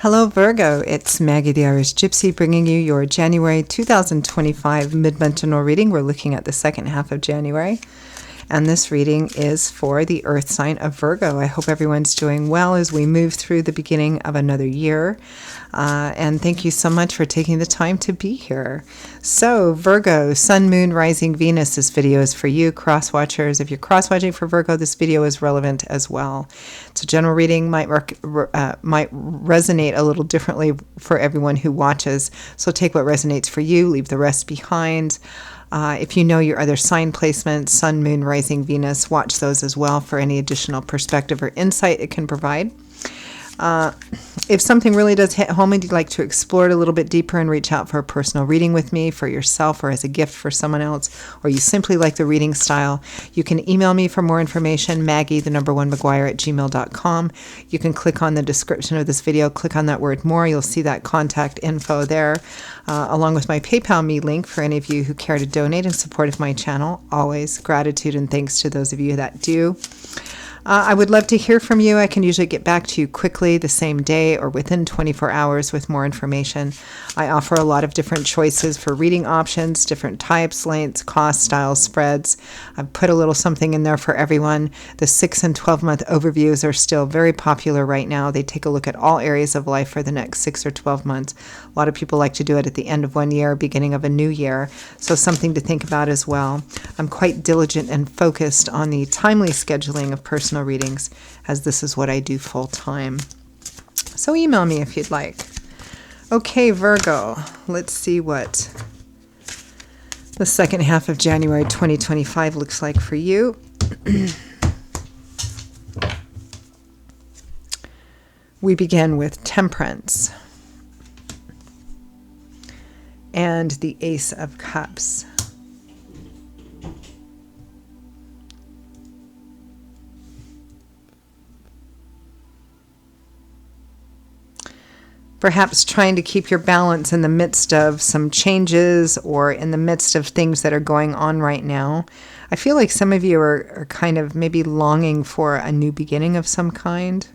Hello Virgo, it's Maggie the Irish Gypsy bringing you your January 2025 mid-month general reading. We're looking at the second half of January, and this reading is for the earth sign of Virgo. I hope everyone's doing well as we move through the beginning of another year, and thank you so much for taking the time to be here. So Virgo, Sun, Moon, Rising, Venus, this video is for you cross-watchers. If you're cross-watching for Virgo, this video is relevant as well. So general reading might resonate a little differently for everyone who watches, so take what resonates for you, leave the rest behind. If you know your other sign placements, Sun, Moon, Rising, Venus, watch those as well for any additional perspective or insight it can provide. If something really does hit home and you'd like to explore it a little bit deeper and reach out for a personal reading with me for yourself or as a gift for someone else, or you simply like the reading style, you can email me for more information, Maggie1McGuire@gmail.com. You can click on the description of this video, click on that word more, you'll see that contact info there, along with my PayPal me link for any of you who care to donate in support of my channel. Always gratitude and thanks to those of you that do. I would love to hear from you. I can usually get back to you quickly the same day or within 24 hours with more information. I offer a lot of different choices for reading options, different types, lengths, costs, styles, spreads. I've put a little something in there for everyone. The 6 and 12-month overviews are still very popular right now. They take a look at all areas of life for the next 6 or 12 months. A lot of people like to do it at the end of one year, beginning of a new year. So something to think about as well. I'm quite diligent and focused on the timely scheduling of personal readings, as this is what I do full time. So email me if you'd like. Okay, Virgo, let's see what the second half of January 2025 looks like for you. We begin with Temperance and the Ace of Cups. Perhaps trying to keep your balance in the midst of some changes or in the midst of things that are going on right now. I feel like some of you are kind of maybe longing for a new beginning of some kind.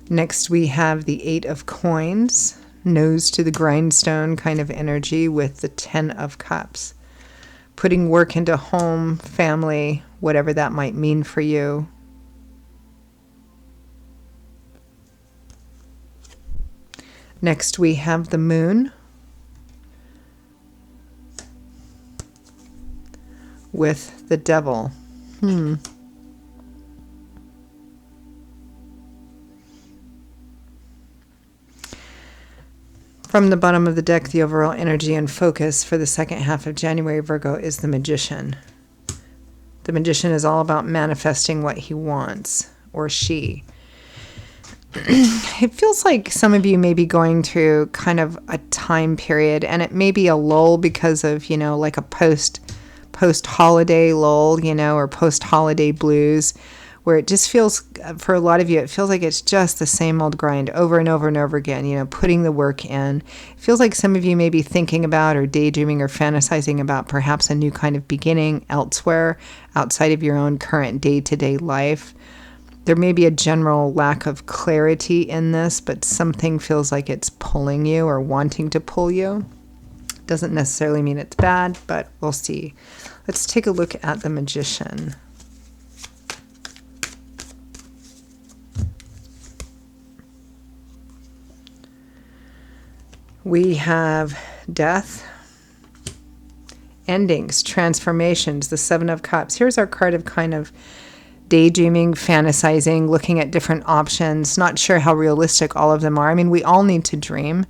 Next we have the Eight of Coins, nose to the grindstone kind of energy with the 10 of Cups. Putting work into home, family, whatever that might mean for you. Next we have the Moon with the Devil. From the bottom of the deck, the overall energy and focus for the second half of January, Virgo, is the Magician. The Magician is all about manifesting what he wants, or she. It feels like some of you may be going through kind of a time period, and it may be a lull because of, like a post-holiday lull, or post-holiday blues, where it just feels, for a lot of you, it feels like it's just the same old grind over and over and over again, putting the work in. It feels like some of you may be thinking about or daydreaming or fantasizing about perhaps a new kind of beginning elsewhere, outside of your own current day-to-day life. There may be a general lack of clarity in this, but something feels like it's pulling you or wanting to pull you. Doesn't necessarily mean it's bad, but we'll see. Let's take a look at the Magician. We have death, endings, transformations, the 7 of Cups. Here's our card of kind of daydreaming, fantasizing, looking at different options, not sure how realistic all of them are. I mean, we all need to dream,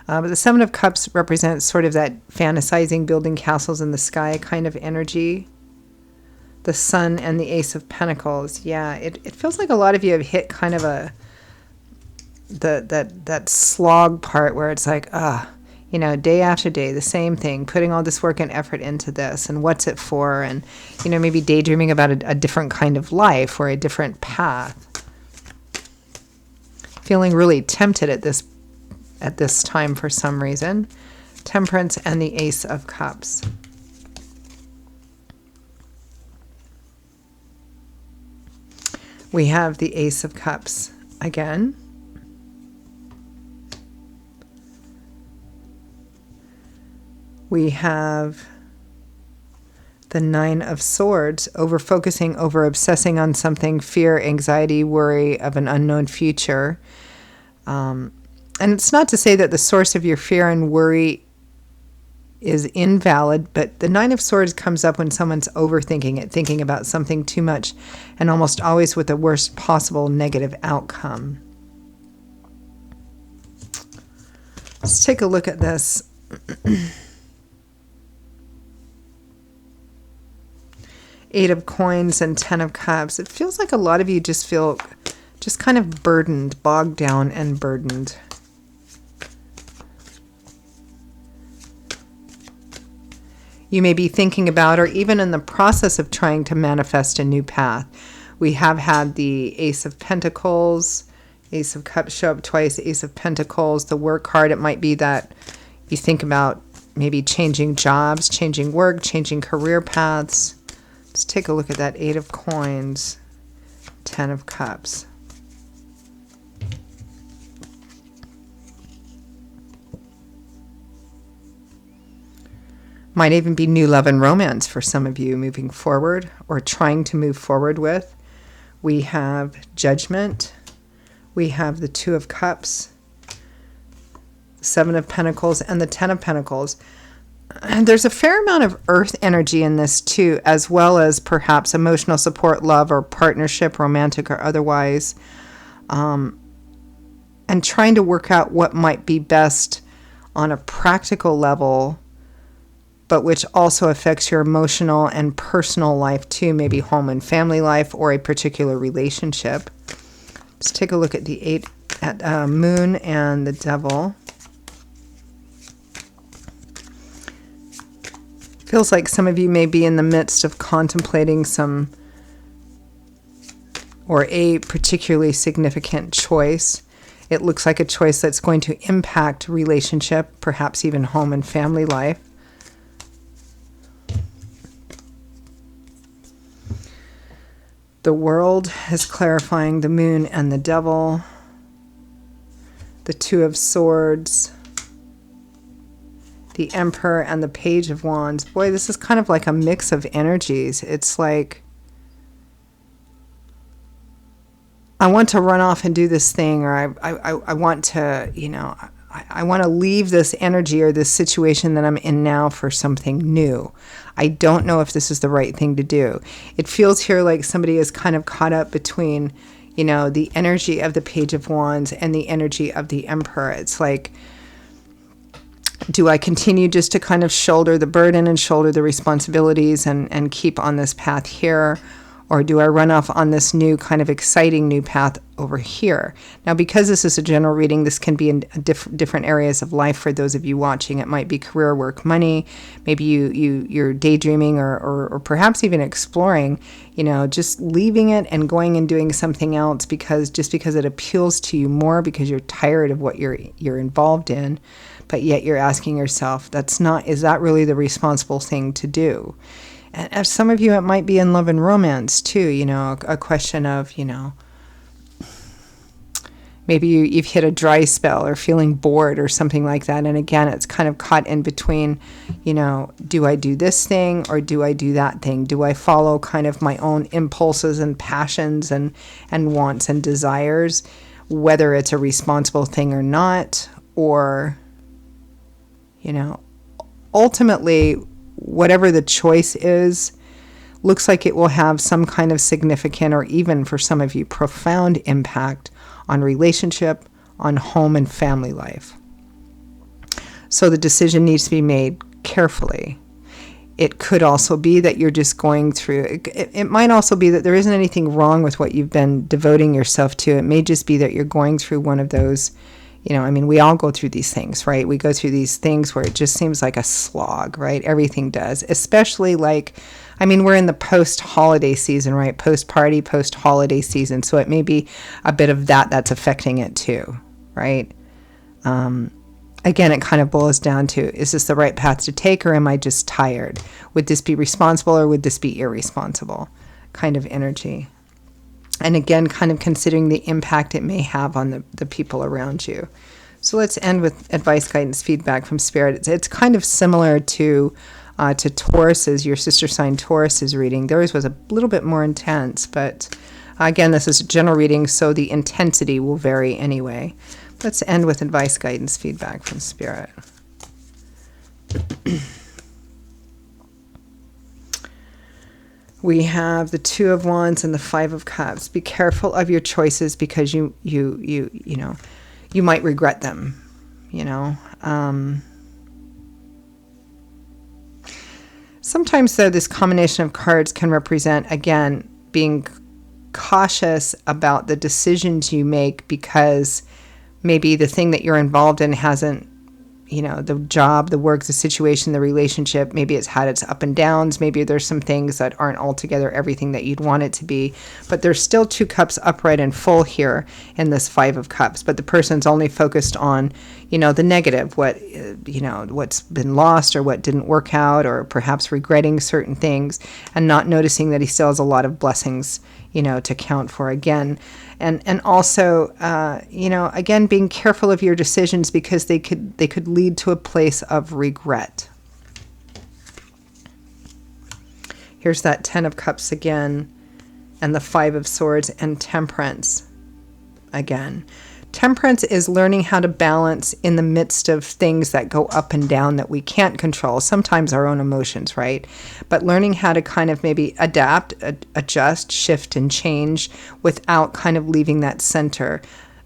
but the 7 of Cups represents sort of that fantasizing, building castles in the sky kind of energy. The Sun and the Ace of Pentacles. Yeah, it feels like a lot of you have hit kind of that slog part where it's like, day after day, the same thing, putting all this work and effort into this, and what's it for, and, maybe daydreaming about a different kind of life or a different path. Feeling really tempted at this time for some reason. Temperance and the Ace of Cups. We have the Ace of Cups again. We have the Nine of Swords, over focusing, over obsessing on something, fear, anxiety, worry of an unknown future. And it's not to say that the source of your fear and worry is invalid, but the Nine of Swords comes up when someone's overthinking it, thinking about something too much, and almost always with the worst possible negative outcome. Let's take a look at this. Eight of Coins and Ten of Cups. It feels like a lot of you just feel just kind of burdened, bogged down and burdened. You may be thinking about, or even in the process of trying to manifest a new path. We have had the Ace of Pentacles, Ace of Cups show up twice, Ace of Pentacles, the work hard. It might be that you think about maybe changing jobs, changing work, changing career paths. Let's take a look at that Eight of Coins, Ten of Cups. Might even be new love and romance for some of you moving forward or trying to move forward with. We have Judgment. We have the Two of Cups, Seven of Pentacles, and the Ten of Pentacles. And there's a fair amount of earth energy in this too, as well as perhaps emotional support, love, or partnership, romantic or otherwise. And trying to work out what might be best on a practical level, but which also affects your emotional and personal life too, maybe home and family life or a particular relationship. Let's take a look at the Moon and the Devil. Feels like some of you may be in the midst of contemplating some or a particularly significant choice. It looks like a choice that's going to impact relationship, perhaps even home and family life. The World is clarifying the Moon and the Devil. The Two of Swords. The Emperor and the Page of Wands. Boy, this is kind of like a mix of energies. It's like, I want to run off and do this thing, or I want to, you know, I want to leave this energy or this situation that I'm in now for something new. I don't know if this is the right thing to do. It feels here like somebody is kind of caught up between, you know, the energy of the Page of Wands and the energy of the Emperor. It's like, do I continue just to kind of shoulder the burden and shoulder the responsibilities and keep on this path here? Or do I run off on this new kind of exciting new path over here? Now, because this is a general reading, this can be in different areas of life for those of you watching. It might be career, work, money. Maybe you're daydreaming or perhaps even exploring, you know, just leaving it and going and doing something else because it appeals to you more because you're tired of what you're involved in. But yet you're asking yourself, is that really the responsible thing to do? And as some of you, it might be in love and romance too, you know, a question of, you know, maybe you've hit a dry spell or feeling bored or something like that. And again, it's kind of caught in between, you know, do I do this thing or do I do that thing? Do I follow kind of my own impulses and passions and wants and desires, whether it's a responsible thing or not? Or, you know, ultimately, whatever the choice is, looks like it will have some kind of significant or even for some of you profound impact on relationship, on home and family life. So the decision needs to be made carefully. It could also be that you're just going through, it might also be that there isn't anything wrong with what you've been devoting yourself to. It may just be that you're going through one of those, you know, I mean, we all go through these things, right? We go through these things where it just seems like a slog, right? Everything does, especially like, I mean, we're in the post-holiday season, right? Post-party, post-holiday season. So it may be a bit of that's affecting it too, right? Again, it kind of boils down to, is this the right path to take or am I just tired? Would this be responsible or would this be irresponsible kind of energy? And again, kind of considering the impact it may have on the people around you. So let's end with advice, guidance, feedback from Spirit. It's kind of similar to Taurus's, your sister sign Taurus's reading. Theirs was a little bit more intense, but again, this is a general reading, so the intensity will vary anyway. Let's end with advice, guidance, feedback from Spirit. We have the Two of Wands and the Five of Cups. Be careful of your choices because you know, you might regret them, you know. Sometimes, though, this combination of cards can represent, again, being cautious about the decisions you make because maybe the thing that you're involved in hasn't, you know, the job, the work, the situation, the relationship, maybe it's had its up and downs. Maybe there's some things that aren't altogether everything that you'd want it to be. But there's still two cups upright and full here in this Five of Cups. But the person's only focused on, you know, the negative, what, you know, what's been lost or what didn't work out, or perhaps regretting certain things and not noticing that he still has a lot of blessings, you know, to count for again. And also, you know, again, being careful of your decisions because they could lead to a place of regret. Here's that Ten of Cups again, and the Five of Swords and Temperance again. Temperance is learning how to balance in the midst of things that go up and down that we can't control, sometimes our own emotions, right? But learning how to kind of maybe adapt, adjust, shift, and change without kind of leaving that center.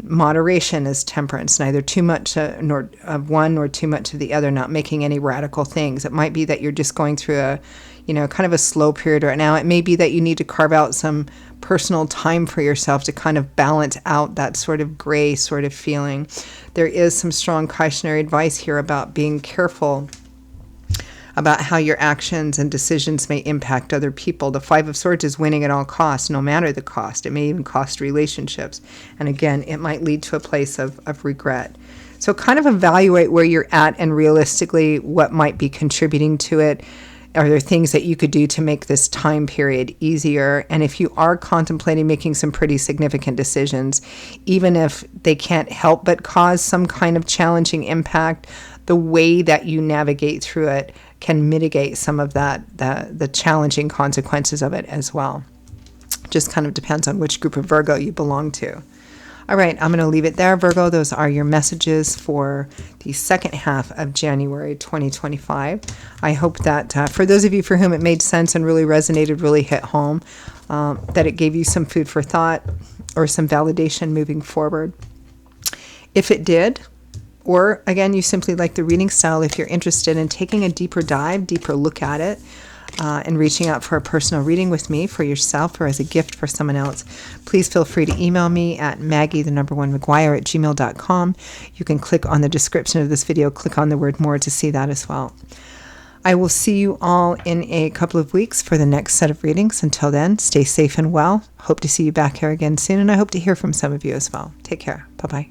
Moderation is temperance, neither too much nor of one nor too much of the other, not making any radical things. It might be that you're just going through a, you know, kind of a slow period right now. It may be that you need to carve out some personal time for yourself to kind of balance out that sort of gray sort of feeling. There is some strong cautionary advice here about being careful about how your actions and decisions may impact other people. The Five of Swords is winning at all costs, no matter the cost. It may even cost relationships. And again, it might lead to a place of regret. So kind of evaluate where you're at and realistically what might be contributing to it. Are there things that you could do to make this time period easier? And if you are contemplating making some pretty significant decisions, even if they can't help but cause some kind of challenging impact, the way that you navigate through it can mitigate some of that, the challenging consequences of it as well. Just kind of depends on which group of Virgo you belong to. All right, I'm going to leave it there, Virgo. Those are your messages for the second half of January 2025. I hope that for those of you for whom it made sense and really resonated, really hit home, that it gave you some food for thought or some validation moving forward. If it did, or again, you simply like the reading style, if you're interested in taking a deeper dive, deeper look at it, and reaching out for a personal reading with me for yourself or as a gift for someone else, please feel free to email me at maggie1mcguire@gmail.com. You can click on the description of this video, click on the word more to see that as well. I will see you all in a couple of weeks for the next set of readings. Until then, stay safe and well. Hope to see you back here again soon, and I hope to hear from some of you as well. Take care. Bye-bye.